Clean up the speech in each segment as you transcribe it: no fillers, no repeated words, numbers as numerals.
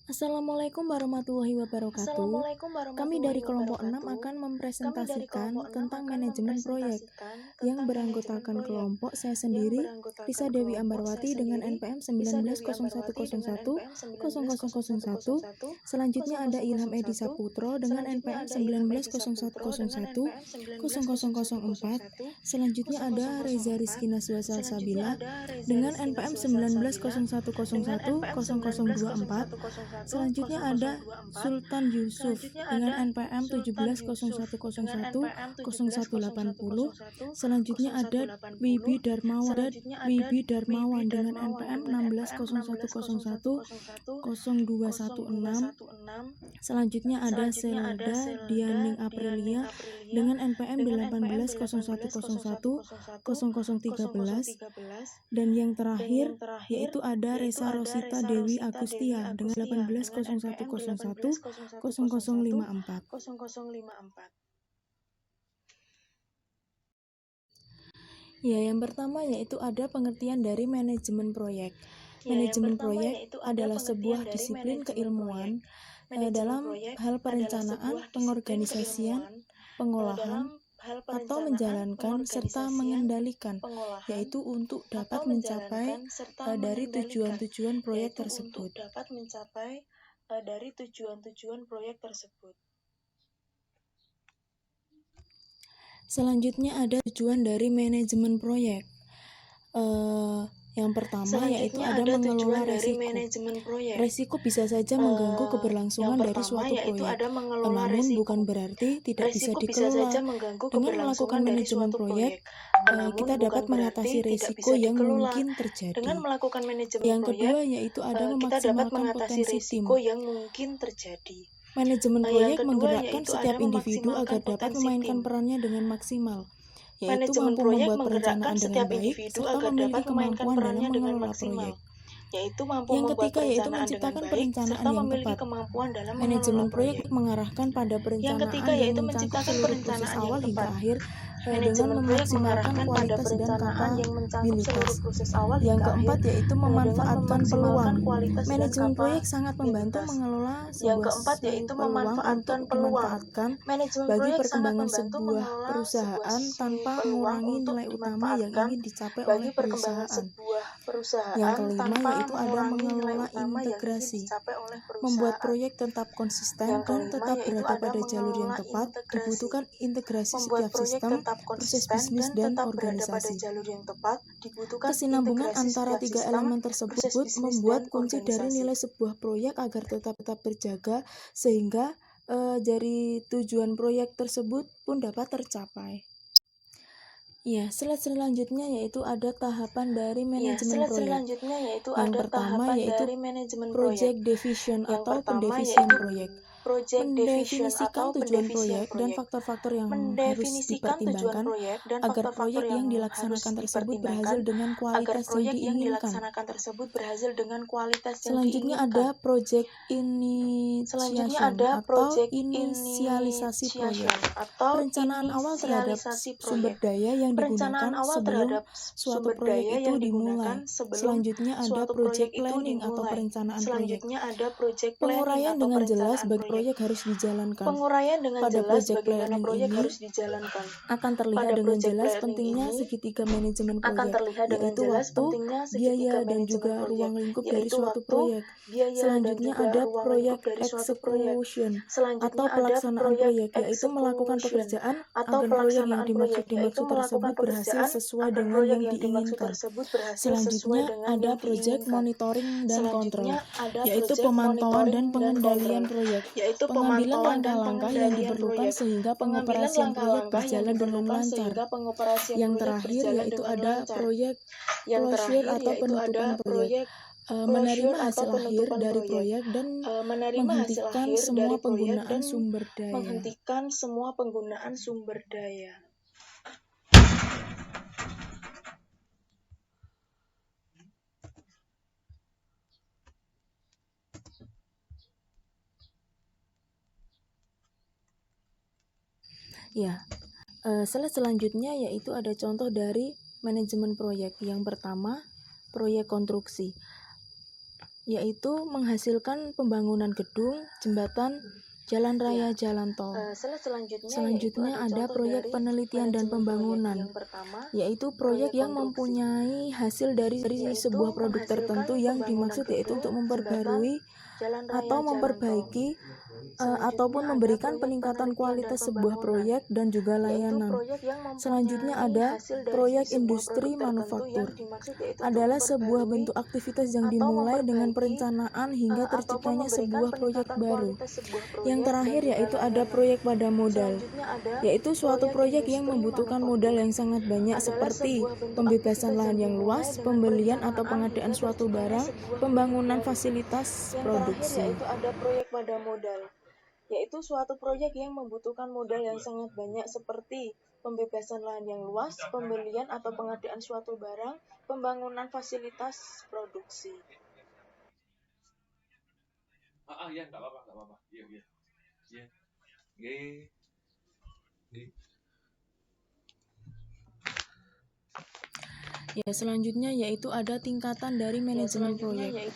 Assalamualaikum warahmatullahi wabarakatuh. Assalamualaikum Kami warahmatullahi dari kelompok 6 wabarakatuh. akan Kami dari kelompok mempresentasikan 6 tentang akan manajemen proyek mempresentasikan yang tentang manajemen beranggotakan proyek kelompok saya yang sendiri, Lisa beranggotakan Dewi kelompok saya Ambarwati dengan sendiri, NPM Lisa Dewi Ambarwati dengan 190101 NPM 0001. 190101. Selanjutnya ada Ilham Edi Saputro dengan Selanjutnya NPM ada Ilham Edi Saputro dengan 190101 NPM 0004. 190101. Selanjutnya ada Reza 0004. Rizkina Suasal Selanjutnya Sabila ada Reza dengan Rizkina NPM Suasal Sabila dengan 190101 NPM 0024. 190101 Selanjutnya ada 0024. Sultan Yusuf Selanjutnya dengan ada NPM Sultan Yusuf dengan 170101 NPM 0180. 170101 Selanjutnya ada 0180. Selanjutnya ada Wibi Wibi Darmawan dengan Darmawan NPM dengan NPM 160101 160101 0216. 0216. Selanjutnya ada Selanjutnya ada Selda Selda Dianing Dianing Aprilia Aprilia dengan NPM dengan NPM 180101 0013. 180101 Dan yang dan terakhir yang terakhir yaitu ada yaitu Resa ada Rosita Resa Dewi Rosita Dewi Agustia dengan Agustia dengan NPM 180101 180101 0054. 0054. Ya, yang pertama yaitu ada pengertian dari manajemen proyek. Ya, yang Manajemen pertama proyek yaitu ada adalah pengertian sebuah dari disiplin manajemen keilmuan proyek. Manajemen dalam proyek hal adalah perencanaan, sebuah disiplin pengorganisasian, keilmuan pengolahan, dalam hal atau perencanaan, menjalankan serta pengorganisasian, mengendalikan, pengolahan, yaitu untuk atau dapat menjalankan mencapai serta dari mengendalikan, tujuan-tujuan proyek yaitu untuk tersebut. dapat mencapai dari tujuan-tujuan proyek tersebut. Selanjutnya ada tujuan dari manajemen proyek. Yang pertama yaitu Selanjutnya ada ada mengelola tujuan dari resiko. manajemen proyek. Resiko bisa saja mengganggu Yang keberlangsungan dari pertama suatu yaitu proyek, ada mengelola namun resiko. bukan berarti tidak bisa Resiko bisa saja dikelola. mengganggu Dengan melakukan keberlangsungan dari manajemen suatu proyek, proyek, namun kita bukan dapat mengatasi berarti tidak resiko bisa yang dikelola. mungkin Dengan terjadi. melakukan manajemen Yang proyek, kedua yaitu ada kita dapat memaksimalkan mengatasi potensi tim. resiko yang mungkin terjadi. Manajemen Yang proyek kedua menggerakkan yaitu setiap ada individu memaksimalkan agar dapat potensi memainkan tim. perannya dengan maksimal, yaitu Manajemen mampu proyek membuat menggerakkan perencanaan dengan setiap baik individu serta agar memiliki dapat memainkan kemampuan dalam perannya dengan mengelola maksimal, proyek. yaitu mampu Yang membuat ketiga yaitu perencanaan dengan menciptakan baik perencanaan serta yang memiliki tepat. kemampuan dalam mengelola Manajemen proyek proyek. mengarahkan pada Yang perencanaan ketiga yang yaitu mencakup menciptakan seluruh proses perencanaan yang awal hingga tepat. akhir dengan Manajemen proyek memaksimalkan mengarahkan pada kualitas dan perencanaan yang mencakup seluruh kapabilitas. proses awal Yang hingga keempat akhir yaitu dengan memanfaatkan memaksimalkan peluang. kualitas dan Manajemen proyek sangat membantu kapabilitas. mengelola Yang sebuah keempat yaitu peluang untuk memanfaatkan peluang. dimanfaatkan Manajemen bagi proyek sangat perkembangan membantu sebuah mengelola perusahaan tanpa peluang mengurangi untuk nilai utama yang dimanfaatkan ingin dicapai bagi oleh perkembangan perusahaan. sebuah Yang perusahaan kelima tanpa yaitu ada mengurangi nilai mengelola utama yang ingin integrasi. dicapai oleh Membuat perusahaan. proyek tetap konsisten Yang dan kelima tetap yaitu berada ada pada jalur yang mengelola tepat, integrasi. dibutuhkan integrasi Membuat setiap proyek sistem, tetap proses konsisten bisnis, dan dan tetap berada pada organisasi. jalur yang tepat, dibutuhkan Kesinambungan integrasi antara setiap tiga sistem, elemen proses tersebut bisnis, membuat dan kunci dari organisasi. nilai sebuah proyek agar tetap terjaga sehingga dari tujuan proyek tersebut pun dapat tercapai. Ya, selanjutnya yaitu ada tahapan dari manajemen proyek. Selanjutnya yaitu Yang ada pertama tahapan yaitu dari manajemen proyek. project division Yang atau pertama pendefisian yaitu proyek. project division Mendefinisikan atau tujuan pendefisian proyek dan proyek. faktor-faktor yang harus Mendefinisikan tujuan dipertimbangkan proyek dan agar faktor-faktor proyek yang yang harus dilaksanakan tersebut dipertimbangkan berhasil dengan agar kualitas yang proyek yang diinginkan. dilaksanakan tersebut berhasil dengan kualitas yang Selanjutnya ada diinginkan. project Selanjutnya initiation ada atau project inisialisasi proyek. initiation atau Perencanaan awal terhadap inisialisasi sumber proyek. daya yang Perencanaan digunakan awal sebelum terhadap suatu sumber proyek daya itu yang dimulai. digunakan sebelum Selanjutnya ada suatu project proyek itu planning atau dimulai. perencanaan proyek. Selanjutnya ada project planning Penguraian atau dengan jelas perencanaan bagi proyek. proyek harus dijalankan. Penguraian dengan Pada jelas project bagaimana planning proyek ini harus dijalankan. akan terlihat Pada dengan project jelas planning pentingnya ini segitiga manajemen akan proyek, terlihat dengan yaitu jelas waktu, pentingnya biaya, segitiga dan manajemen juga proyek, ruang lingkup dari yaitu suatu waktu, proyek. biaya, dan Selanjutnya juga ada ruang proyek lingkup dari suatu proyek. execution atau Selanjutnya ada pelaksanaan proyek proyek, yaitu melakukan execution pekerjaan atau agar proyek yang pelaksanaan proyek, yaitu dimaksud melakukan tersebut berhasil pekerjaan sesuai agar dengan proyek yang yang dimaksud diinginkan. tersebut berhasil sesuai Selanjutnya dengan ada yang project diinginkan. monitoring dan kontrol, Selanjutnya ada yaitu project pemantauan dan monitoring dan pengendalian kontrol, proyek. yaitu Pengambilan pemantauan dan langkah-langkah yang pengendalian diperlukan proyek. sehingga Pengambilan pengoperasian proyek langkah-langkah yang berjalan dengan diperlukan lancar. sehingga pengoperasian Yang proyek terakhir berjalan yaitu dengan ada lancar. proyek Yang closure terakhir atau yaitu ada penutupan proyek. proyek Menerima closure atau hasil akhir penutupan dari proyek. proyek dan Menerima hasil menghentikan akhir semua dari proyek penggunaan dan sumber daya. menghentikan semua penggunaan sumber daya. Ya, selanjutnya yaitu ada contoh dari manajemen proyek. Yang pertama, proyek konstruksi. yaitu menghasilkan pembangunan gedung, jembatan, jalan raya, jalan tol. Selanjutnya ada proyek penelitian dan pembangunan, yaitu proyek yang mempunyai hasil dari sebuah produk tertentu yang dimaksud yaitu untuk memperbarui atau memperbaiki ataupun memberikan peningkatan kualitas sebuah proyek dan juga layanan. Selanjutnya ada proyek industri manufaktur. Adalah sebuah bentuk aktivitas yang dimulai dengan perencanaan hingga terciptanya sebuah proyek baru. Yang terakhir yaitu ada proyek pada modal, yaitu suatu proyek yang membutuhkan modal yang sangat banyak seperti pembebasan lahan yang luas, pembelian atau pengadaan suatu barang, pembangunan fasilitas produksi. Yaitu ada proyek pada modal, yaitu suatu proyek yang membutuhkan modal yang sangat banyak seperti pembebasan lahan yang luas, pembelian atau pengadaan suatu barang, pembangunan fasilitas produksi. Ya nggak apa-apa. Iya. Ya, selanjutnya yaitu ada tingkatan dari manajemen proyek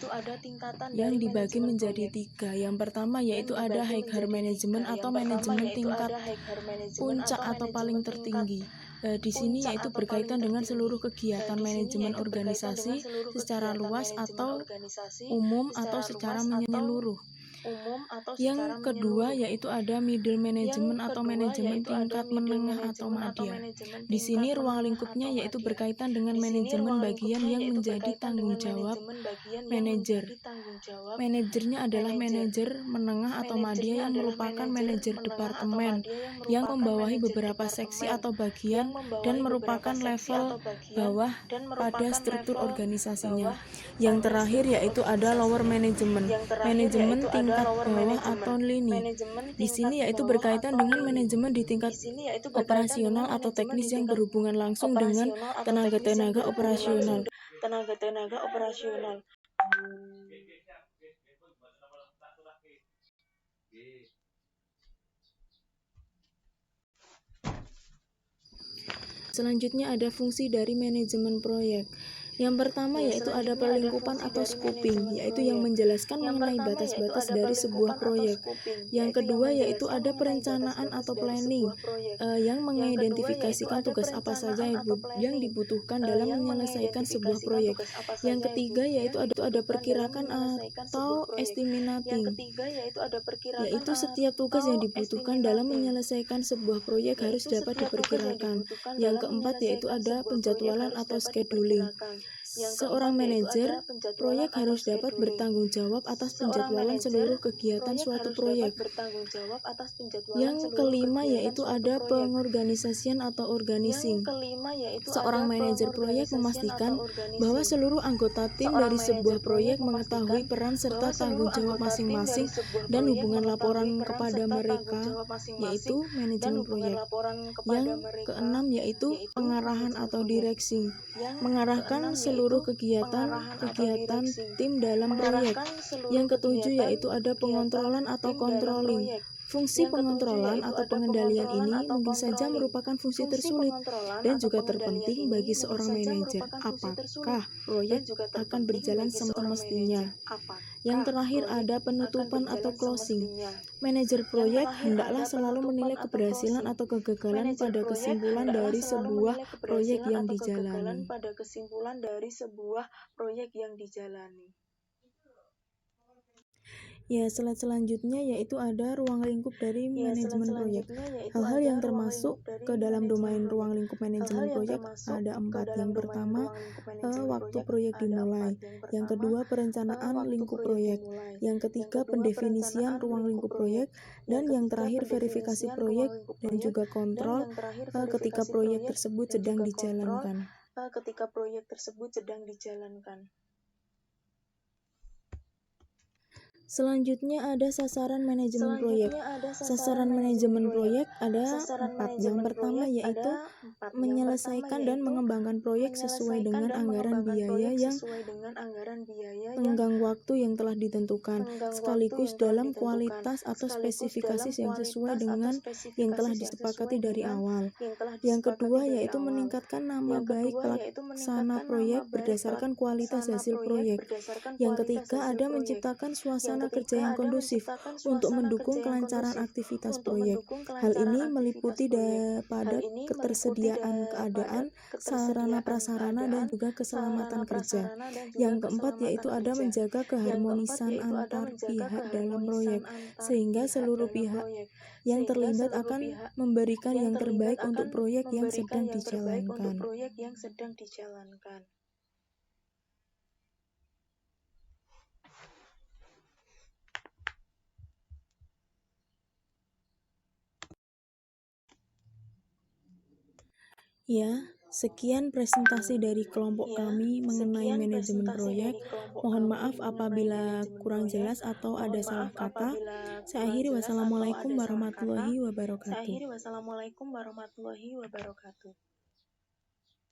yang dibagi menjadi 3. Yang pertama yaitu ada higher management atau manajemen tingkat puncak atau paling tertinggi. Di sini yaitu berkaitan dengan seluruh kegiatan manajemen organisasi secara luas atau umum atau secara menyeluruh. Yang kedua yaitu ada middle management atau manajemen tingkat menengah atau madya. Di sini ruang lingkupnya yaitu berkaitan dengan manajemen bagian yang menjadi tanggung jawab manajer. Manajernya adalah manajer menengah atau madya yang merupakan manajer departemen yang membawahi beberapa seksi atau bagian dan merupakan level bawah pada struktur organisasinya. Yang terakhir yaitu ada lower management, manajemen tingkat bawah atau lini. Di sini yaitu berkaitan dengan manajemen di tingkat operasional atau teknis yang berhubungan langsung dengan tenaga-tenaga operasional. Selanjutnya ada fungsi dari manajemen proyek. Yang pertama yaitu ada perlingkupan atau scoping, yaitu yang menjelaskan mengenai batas-batas dari sebuah proyek. Yang kedua yaitu ada perencanaan atau planning, yang mengidentifikasikan tugas apa saja yang dibutuhkan dalam menyelesaikan sebuah proyek. Yang ketiga yaitu ada perkirakan atau estimating, yaitu setiap tugas yang dibutuhkan dalam menyelesaikan sebuah proyek harus dapat diperkirakan. Yang keempat yaitu ada penjadwalan atau scheduling. Seorang manajer proyek harus dapat bertanggung jawab atas penjadwalan seluruh kegiatan suatu proyek. Yang kelima yaitu ada pengorganisasian atau organizing. Seorang manajer proyek memastikan bahwa seluruh anggota tim dari sebuah proyek mengetahui peran serta tanggung jawab masing-masing dan hubungan laporan kepada mereka, yaitu manajemen proyek. Yang keenam yaitu pengarahan atau direksi, mengarahkan seluruh kegiatan tim dalam proyek. Yang ketujuh yaitu ada pengontrolan atau controlling. Fungsi pengontrolan atau pengendalian ini mungkin saja merupakan fungsi tersulit dan juga terpenting bagi seorang manajer. Apakah proyek akan berjalan semestinya? Yang terakhir ada penutupan atau closing. Manajer proyek hendaklah selalu menilai keberhasilan atau kegagalan pada kesimpulan dari sebuah proyek yang dijalani. Ya, slide selanjutnya yaitu ada ruang lingkup dari manajemen proyek. Hal-hal yang termasuk ke dalam domain ruang lingkup manajemen proyek ada 4. Yang pertama, waktu proyek dimulai. Yang kedua, perencanaan lingkup proyek. Yang ketiga, pendefinisian ruang lingkup proyek. Dan yang terakhir, verifikasi proyek dan juga kontrol ketika proyek tersebut sedang dijalankan. Selanjutnya ada sasaran manajemen proyek. Sasaran manajemen proyek ada 4. Yang pertama yaitu menyelesaikan dan mengembangkan proyek sesuai dengan anggaran biaya yang tenggang waktu yang telah ditentukan, sekaligus dalam kualitas atau spesifikasi yang sesuai dengan yang telah disepakati dari awal. Yang kedua yaitu meningkatkan nama baik pelaksana proyek berdasarkan kualitas hasil proyek. Yang ketiga ada menciptakan suasana kerja yang kondusif untuk mendukung kelancaran aktivitas proyek. Hal ini meliputi pada ketersediaan keadaan, sarana prasarana, dan juga keselamatan kerja. Yang keempat yaitu ada menjaga keharmonisan antar pihak dalam proyek, sehingga seluruh pihak yang terlibat akan memberikan yang terbaik untuk proyek yang sedang dijalankan. Ya, sekian presentasi dari kelompok kami mengenai manajemen proyek. Mohon maaf apabila kurang jelas atau ada salah kata. Saya akhiri, wassalamualaikum warahmatullahi wabarakatuh.